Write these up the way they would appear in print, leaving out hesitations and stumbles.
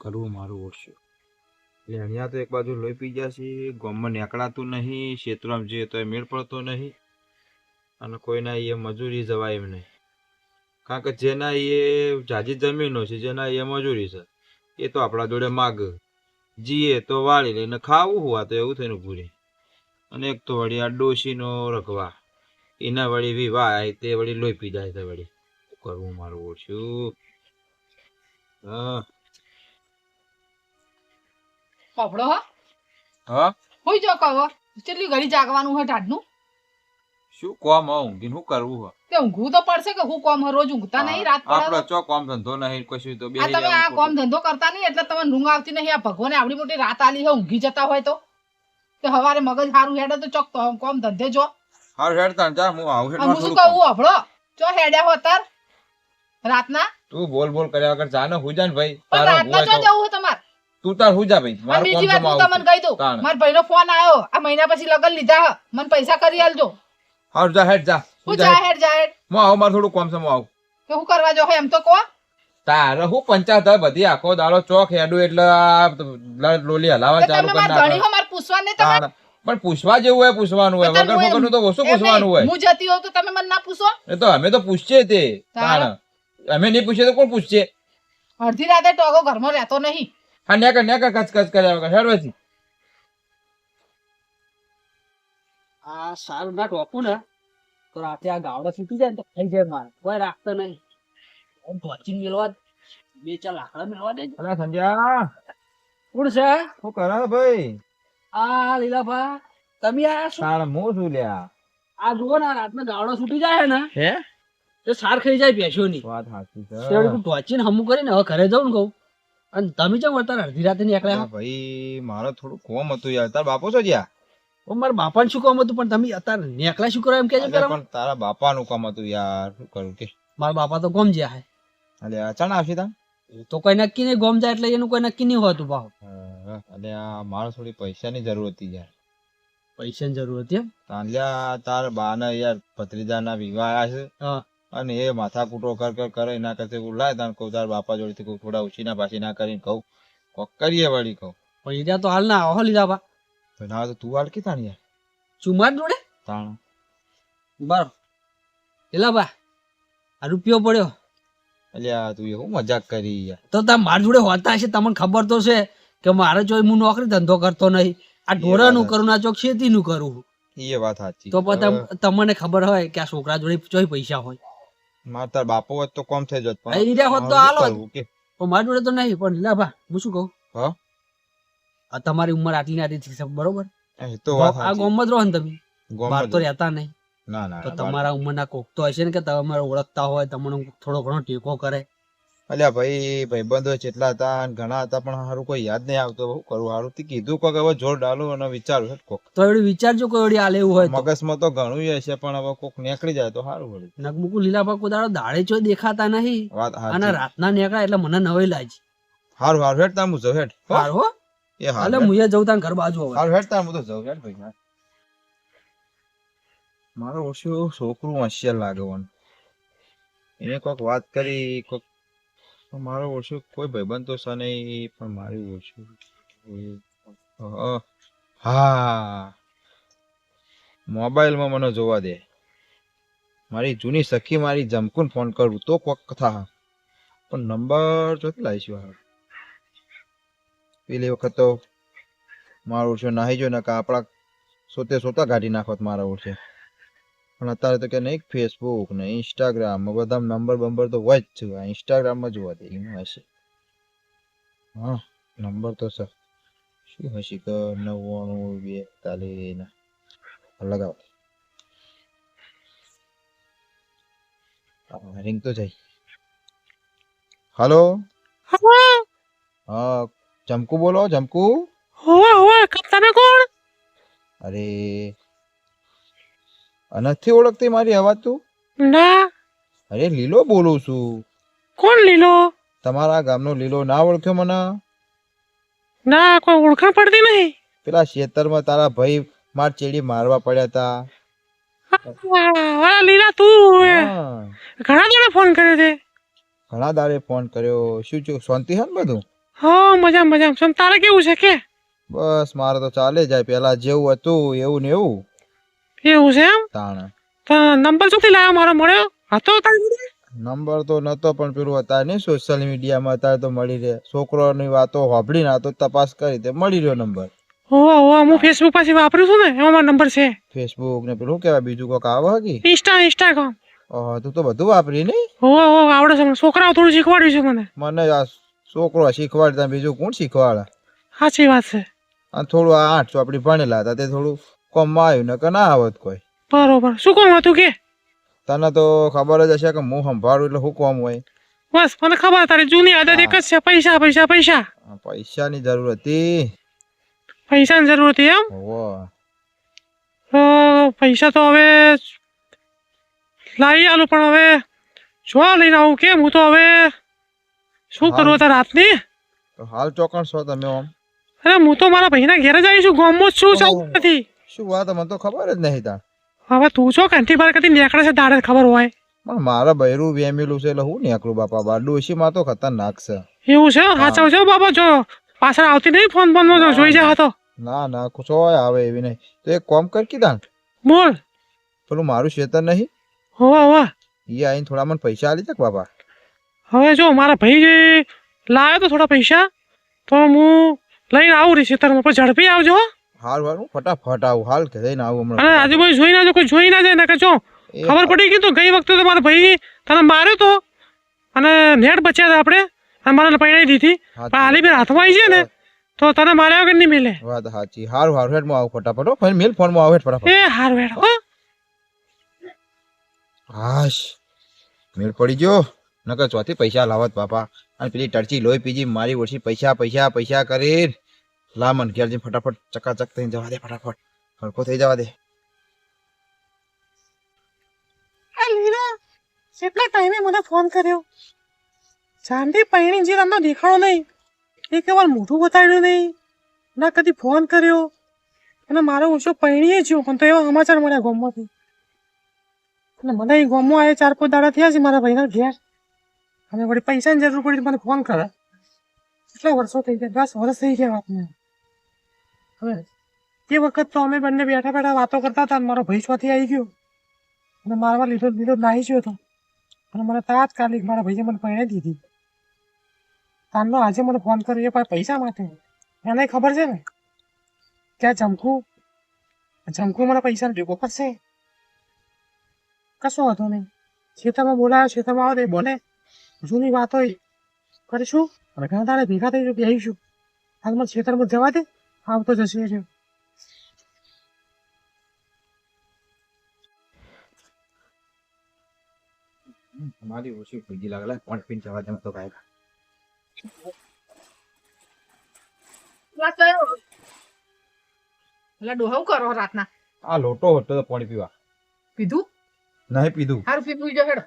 કરવું મારું ઓછું એટલે અહીંયા તો એક બાજુ લોહી પી ગયા છે, ગામમાં નીકળાતું નહીં, ક્ષેત્રમાં જઈએ તો મેળ પડતો નહીં અને કોઈના એ મજૂરી જવાય એમ નહીં. કારણ કે જેના એ જાજી જમીનો છે, જેના એ મજૂરી છે, એ તો આપણા જોડે માગ જીએ તો વાળી લઈને ખાવું હોવા તો એવું થઈને પૂરી. અને એક તો વળી આ ડોશીનો રખવા એના વળી વિવાહ તે વળી લોહી પી જાય છે વળી. શું કરવું મારું ઓછું? હા કપડો હા હોઈ જો કહો કેટલી ઘડી જાગવાનું હોય ટાઢનું શું કોમ ઊંઘી શું કરવું હોય? તે ઊંઘવું તો પડશે કે હું કોમ રોજ ઊંઘતા નહીં રાત આપડે પડે ચો કોમ ધંધો નહીં કશું તો આ તમે આ કોમ ધંધો કરતા નહીં એટલે તમને ઊંઘ આવતી નહીં. આ ભગવાને આવડી મોટી રાત આલી છે ઊંઘી જતા હોય તો હવારે મગજ સારું હેડે તો ચોક કોમ ધંધે જો હારું હેડતા જા હું આવું હું શું કહું હભળો ચો હેડ્યા હો તાર રાતના તું બોલ બોલ કર્યા વગર જા ને હું જા ને ભાઈ. પણ રાતના ચો જવું તમાર તું તાર હું જા ભાઈ. મારું બીજી કોમ વાત હું તમને કહી દઉં મારા ભાઈનો ફોન આવ્યો આ મહિના પછી લગન લીધા મને પૈસા કરી આલજો. હારું જા હેડ જા. હું જા હેડ હું આવું મારું થોડું કોમ છે હું આવું. કે હું કરવા જો એમ તો કહો તારે હું પંચાયત બધી આખો દાડો ચોક હેડું એટલે લોલી હલાવા ચાલુ કરી ઘણી હો માર પૂછવા ને તમે પણ પૂછવા જેવું હોય પૂછવાનું હોય વગર વગરનું તો ઓછું પૂછવાનું હોય. હું જતી હોઉં તો તમે મને ના પૂછો. એ તો અમે તો પૂછીએ તે અમે નહીં પૂછીએ તો કોણ પૂછશે? અડધી રાતે ટોગો ઘરમાં રહેતો નહીં. હા નેકર નેકર કચ કચ કર્યા વગર હેડ પછી. આ સારું ના ટોપું ને તો રાતે આ ગાવડા છૂટી જાય ને તો થઈ જાય મારે કોઈ રાખતો નહીં. ઢોચી મેળવા બે ચાર લાકડા મેળવા દે. અલા સંજ્યા કોણ છે? શું કરે ભાઈ? આ લીલાભા તમે આયા છો? તાણ મો શું લ્યા? આ જુઓ ને રાતના ગાવડો છૂટી જાય ને હે તો સાર ખાઈ જાય ભેંસોની. વાત સાચી છે. ઢોચીને હમું કરીને હવે ઘરે જાઉં ને કહું અને તમે કેમ વળતા અડધી રાતે નીકળ્યા? ભાઈ મારો થોડું કોમ હતું યાર. તાર બાપો છો જ્યાં? મારા બાપાને શું કામ હતું પણ તમે અત્યારે નીકળ્યા શું કરો એમ કેજો પેલા? પણ તારા બાપાનું કામ હતું યાર. શું કરું કે મારા બાપા તો ગોમ જ્યાં હે. અલે અચાનક આવશે તા? તો કોઈ નક્કી નહીં ગોમ જાય એટલે એનું કોઈ નક્કી નહીં હોતું ભાવ. અને આ મારે થોડી પૈસાની જરૂર હતી યાર. પૈસાની જરૂર હતી એમ? તાંલ્યા તાર બાના યાર ભત્રીજાના વિવાહ આયા છે. હા અને એ માથા કૂટો કર કરે એના કરતા હું લાય તાન કહું તાર બાપા જોડેથી કહું થોડા ઉછીના પાછી ના કરીને કહું કોક કરીએ વળી કહું. પણ એ તો હાલ ના આવો લીધા બા તો ના તો તું હાલ કે તાણ યાર ચુમાર જોડે તાણ બરાબર એલા બા આ રૂપિયો પડ્યો. અલ્યા તું એવું મજાક કરી યાર. તો તમે મારા જોડે હોતા હશે તમને ખબર તો છે કે મારે જો હું નોકરી ધંધો કરતો નહીં આ ઢોરાનું કરું ના ચોક ખેતીનું કરું. એ વાત સાચી. તો પછી તમને ખબર હોય કે આ છોકરા જોડે ચોય પૈસા હોય. માર તાર બાપો હોત તો કોમ થઈ જત પણ ઈ રહ્યા હોત તો હાલો કે પણ મારા જોડે તો નહીં. પણ લીલા બા હું શું કહું હા આ તમારી ઉંમર આટલી નાની છે બરોબર એ તો વાત આ સાચી. ગોમમાં જ રહો ને તમે બહાર તો રહેતા નહીં. ના ના તો તમારા ઉંમરના કોક તો હશે ને કે તમારે ઓળખતા હોય તમને થોડો ઘણો ટેકો કરે. અલ્યા ભાઈ ભાઈબંધો જેટલા હતા અને ઘણા હતા પણ હારું કોઈ યાદ નહીં આવતો. શું કરું હારું તે કીધું કોક હવે જોર ડાલું અને વિચારું છે કોક તો એવડી વિચારજો કોઈ એવડી આલે એવું હોય તો. મગજમાં તો ઘણું હશે પણ હવે કોક નીકળી જાય તો સારું વળી. નગમુકુ લીલા પાકો દાડો દાડે ચો દેખાતા નહીં વાત અને સાચી. રાતના નીકળ્યા એટલે મને નવાઈ લાગી. હારું હારું હેડ તાર હું જઉં હેડ. હો? હાર હો એ હારું એટલે હેડ. મુએ જઉં તાન ઘર બાજુ હવે. હારું હેડ તાર હું તો જઉં હેડ ભાઈ. મારો ઓછું છોકરું હોશિયાર લાગવાનું. એને કોક વાત કરી કોક મારો ઓછું કોઈ ભાઈબંધ તો છે નહીં પણ મારું ઓછું હા મોબાઈલમાં મને જોવા દે. મારી જૂની સખી મારી જમકુન ફોન કરું તો કોક થા પણ નંબર જોતી લાવીશું. હાલ પેલી વખત તો મારું ઓછું નાહી જો ને કે આપણા સોતા કાઢી નાખોત મારા ઓછે. પણ અત્યારે તો કે નહીં ફેસબુક ને ઇન્સ્ટાગ્રામ બધા નંબર બંબર તો હોય જ છે. ઇન્સ્ટાગ્રામમાં જોવા દે એનું હશે. હા નંબર તો સર શું હશે કે 99 42 લગાવો. રિંગ તો જાય. હલો હા જમકુ બોલો જમકુ. તમે કોણ? અરે નથી ઓળખતી મારી અવાજ તું? ના. અરે લીલો બોલું છું. કોણ લીલો? તમારા ગામનો લીલો ના ઓળખ્યો મને? ના કોઈ ઓળખાણ પડતી નહીં. પેલા ખેતરમાં તારા ભાઈ માર ચેડી મારવા પડ્યા હતા. લીલા તું હા. ઘણા દાડે ફોન કર્યો તે. ઘણા દાડે ફોન કર્યો. શું શાંતિ હે ને બધું? હા મજા મજા સમ તારે કેવું છે કે બસ મારે તો ચાલે જાય, પેલા જેવું હતું એવું ને એવું. એવું છે એમ તાણ તો નંબર ચોથી લાવ્યો મારો મળ્યો હતો તારી જોડે? નંબર તો નતો, પણ પેલું અત્યારે નહીં સોશિયલ મીડિયામાં અત્યારે તો મળી રહે. છોકરોની વાતો હોભળીને આ તો તપાસ કરી તે મળી રહ્યો નંબર. હોવા હોવા હું ફેસબુક પાછી વાપરું છું ને એમાં મારો નંબર છે. ફેસબુક ને પેલું કેવાય બીજું કોક આવે હકી. ઇન્સ્ટાગ્રામ. તું તો બધું વાપરી નહીં. હોવા હોવા આવડે છે મને. છોકરાઓ થોડું શીખવાડ્યું છે મને. મને આ છોકરો શીખવાડતા બીજું કોણ શીખવાડે. સાચી વાત છે. અને થોડું આ 8 ચોપડી ભણેલા હતા તે થોડું કોમમાં આવ્યું ને કે ના આવત કોઈ. બરોબર શું કોમ હતું કે? તને તો ખબર જ હશે કે હું સંભાળું એટલે શું કોમ હોય. બસ મને ખબર તારી જૂની આદત એક જ છે પૈસા પૈસા પૈસા. પૈસાની જરૂર હતી. પૈસાની જરૂર હતી એમ? હોવે. તો પૈસા તો હવે લાવી આલું પણ હવે જોવા લઈને આવું કેમ હું તો હવે શું કરું અત્યારે રાતની? તો હાલ ચોકણ છો તમે આમ. અરે હું તો મારા ભાઈના ઘેર જ આવીશું ગામમાં જ છું ચાલુ નથી. શું વાત મને તો ખબર જ નહીં તાર. હવે તું છો કંઠી બાર કદી નીકળે છે તારે ખબર હોય. પણ મારા બૈરું વેમેલું છે એટલે હું નીકળું બાપા બાર ડોશીમાં તો ખતરનાક છે. એવું છે સાચવ છે બાબા જો પાછળ આવતી નહીં ફોન ફોન જોઈ જાય તો. ના સોય આવે એવી નહીં. તો એક કોમ કર કીધા બોલ. પેલું મારું ખેતર નહીં હોવા હોવા એ આઈને થોડા મને પૈસા આલી તક બાપા. હવે જો મારા ભાઈ લાવ્યો તો થોડા પૈસા તો હું લઈને આવું રહી ખેતરમાં પણ ઝડપી આવજો. હાલ હું ફટાફટ આવું હાલ કે જઈને આવું અને હમણાં. આજુબાજુ જોઈ ના જો કોઈ જોઈ ના જાય ને કે જો ખબર પડી ગઈ તો ગઈ વખતે તો મારા ભાઈ તને માર્યો તો અને નેટ બચ્યા હતા આપણે અને મારે પૈણાઈ દીધી પણ હાલી બી હાથમાં આવી છે ને તો તને માર્યા વગર નહીં મિલે. વાત સાચી. હારું હેડ માં આવું ફટાફટ હો. ફરી મેલ ફોન માં આવું હેડ ફટાફટ. એ હાર વેડ હો. હાશ મેલ પડી ગયો. નકર ચોથી પૈસા લાવત બાપા. અને પેલી ટરચી લોહી પીજી મારી ઓછી પૈસા પૈસા પૈસા કરી લા મન ઘેર જઈને ફટાફટ ચકાચક થઈને જવા દે ફટાફટ. હરખો થઈ જવા દે. કેટલા ટાઈમે મને ફોન કર્યો ચાંદી પૈણી જે તમને દેખાડો નહીં એક વાર મોઢું બતાડ્યું નહીં ના કદી ફોન કર્યો અને મારો ઓછો પૈણીએ જ્યો પણ તો એવા સમાચાર મળ્યા ગામમાંથી અને મને એ ગામમાં આવ્યા 4-5 દાડા થયા છે મારા ભાઈના ઘેર અને વળી પૈસાની જરૂર પડી મને ફોન કરે. કેટલા વર્ષો થઈ ગયા 10 વર્ષ થઈ ગયા વાતને. હવે તે વખત તો અમે બંને બેઠા બેઠા વાતો કરતા હતા અને મારો ભાઈ સ્વાથી આવી ગયો અને મારવા લીધો નાહી ગયો હતો અને મને તાત્કાલિક મારા ભાઈએ મને પૈણી દીધી. તારનો આજે મને ફોન કર્યો એ પૈસા માટે. એને ખબર છે ને કે આ જમકુ મને પૈસા ભેગો કરશે. કશો હતો નહીં. ખેતરમાં બોલાયો ખેતરમાં આવો તો બોલે જૂની વાત હોય કરીશું અને ઘણા તારે ભેગા થઈ બેસીશું. હાલ મને ખેતરમાં જવા દે આવતો જશે છે. મારી ઓછી પૈજી લાગેલા પણ પીન જવા દે તો કાય. એટલે ડોહા કરો રાતના આ લોટો હતો પાણી પીવા. પીધું નહીં પીધું. હારું પીવું જો હેડો.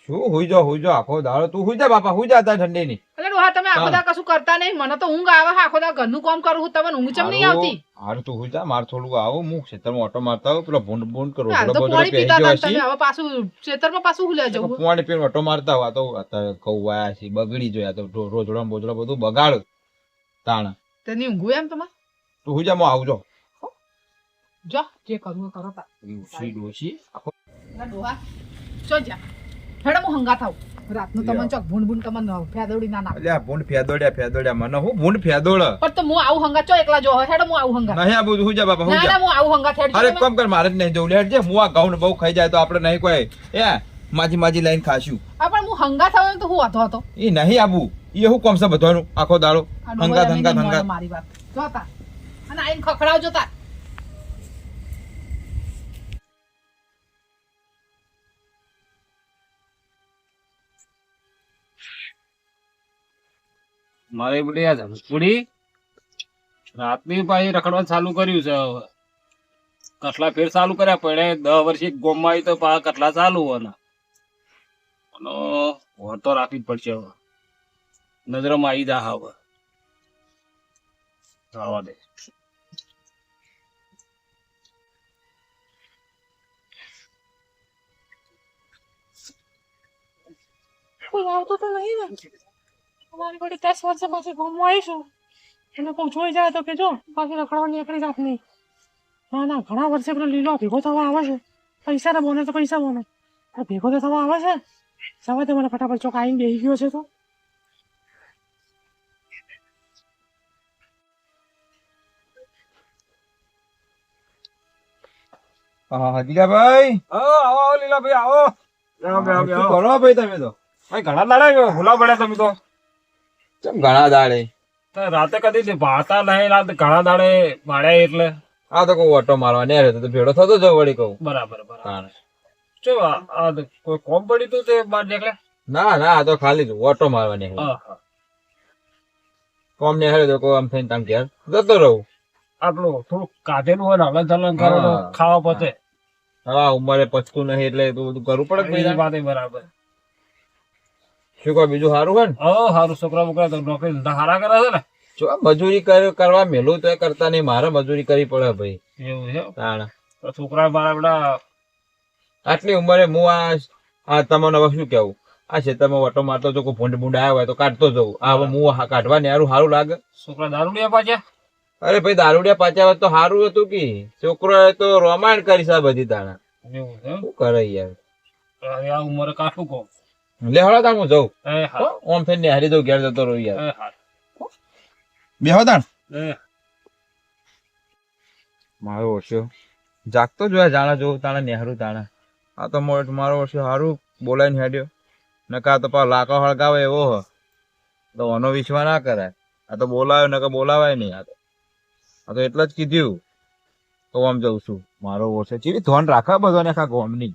શું હુઈ જો આખો દાડો તું હુઈ જા બાપા હુઈ જા તાર ઠંડી ની. એટલે ડોહા તમે આખો દા કશું કરતા નહીં. મને તો ઊંઘ આવે આખો દા ઘરનું કામ કરું છું તમને ઊંઘ ચમ નહીં આવતી. હારું તું હુઈ જા માર થોડું આવું હું ખેતરમાં ઓટો મારતા આવું પેલો ભૂંડ કરો હાલ તો પાણી પીતા હતા તમે હવે પાછું ખેતરમાં પાછું હુલ્યા જવું. પાણી પીને ઓટો મારતા હોય તો અત્યારે કૌવા છે બગડી જોયા તો રોજડા બોજડા બધું બગાડ તાણ તેની ઊંઘું એમ તમારે તું હુઈ જા હું આવજો. જો જે કરવું કરો તા. ઉસી ડોસી આખો ડોહા ચો જા હેડો હું હંગા થાવ રાતનું તમને ચોક ભૂંડ તમને ફેદોડી ના નાખ. અલ્યા ભૂંડ ફેદોડ્યા મને હું ભૂંડ ફેદોડ પણ તો હું આવું હંગા ચો એકલા જો હેડો હું આવું હંગા. નહીં આ બધું હુઈ જા બાપા હુઈ ના જા. ના હું આવું હંગા થેડ અરે કમ કર મારે જ નહીં જવું લેટ જે હું આ ઘઉં ને બહુ ખાઈ જાય તો આપણે નહીં કોઈ માજી લઈને ખાશું. પણ હું હંગા થાવ તો હું હતો હતો એ નહીં આબુ એ હું કોમ છે બધાનું આખો દાડો હંગાત મારી વાત જોતા અને આઈને ખખડાવ જોતા. મારે બધી આ ધમપુડી રાતની પાછી રખડવા ચાલુ કર્યું છે. હવે કટલા ફેર ચાલુ કર્યા પડે 10 વર્ષે ગોમમાં આવી તો પાછા કટલા ચાલુ હોવાના વર તો રાખવી જ પડશે. હવે નજરમાં આવી જા હવે જવા દે. કોઈ આવતો તો નહીં ને તમારી વળી 10 વર્ષ પછી ગામમાં આવીશું એટલે કોઈ જોઈ જાય તો કેજો પાછી રખડવા નીકળી જાત નહીં. ના ના ઘણા વર્ષે પેલો લીલો ભેગો થવા આવે છે. પૈસા તો બોને તો પૈસા બોને ભેગો તો થવા આવે છે. સવારે તો મને ફટાફટ ચોક આવીને બેસી ગયો છે તો હા જીગાભાઈ આવો લીલાભાઈ આવો શું કરો ભાઈ તમે તો ભાઈ ઘણા દાડા ભૂલા પડ્યા તમે તો કેમ ઘણા દાડે તો રાતે કદી ભાતા નહીં રાતે ઘણા દાડે માળ્યા એટલે આ તો કોઈ ઓટો મારવા નહીં રહ્યો તો ભેડો થતો જવો વળી કહું બરાબર બરાબર તાણે. ચો આ તો કોઈ કોમ પડી તું તે બાર નીકળ્યા ના ના આ તો ખાલી જ ઓટો મારવા નહીં કોમ ને હેડે તો કોઈ આમ થઈને તામ ઘેર જતો રહું. આટલું થોડું કાઢેલું હોય ને હલન ચલન કરો તો હા. ખાવા પચે હા ઉંમરે પચતું નહીં એટલે તો બધું કરવું પડે કે એ ભાઈ. વાતે બરાબર શું કહો બીજું સારું હોય ને સારું છોકરા બોકરા તો નોકરી ધંધા સારા કરે છે ને જો આ મજૂરી કરવા મેલું તો એ કરતા નહીં મારે મજૂરી કરવી પડે ભાઈ એવું છે તાણે. તો છોકરા મારા બધા આટલી ઉંમરે હું આ તમને હવે શું કેવું આ ખેતરમાં ઓટો મારતો જો કોઈ ભૂંડ ભૂંડ આવ્યા હોય તો કાઢતો જવું આ હવે હું કાઢવા ને સારું લાગે. છોકરા દારૂડિયા પાછા અરે ભાઈ દારૂડિયા પાછા હોત તો સારું હતું કે છોકરો તો રોમાયણ કરીશ આ બધી તાણા એવું છે એમ? શું કરે યાર. અરે આ ઉંમરે કાઠું કહું લે હળો તાણ હું જઉં એ હા ઓમ થઈને નિહારી દઉં ઘેર જતો રહું યાર. એ હા બેહો તાણ એ મારો ઓછો જાગતો જોયા જાણા જોઉં તાણા નેહરું તાણા આ તો મારો ઓછો સારું બોલાઈને હેડ્યો નકા તો પાછો લાકો હળગાવે એવો હ તો ઓનો વિશ્વાસ ના કરાય. આ તો બોલાવ્યો નકા બોલાવાય નહીં. આ તો એટલે જ કીધું તો આમ જઉં છું મારો ઓછો ચીવી ધોન રાખે બધાને આખા ગોમની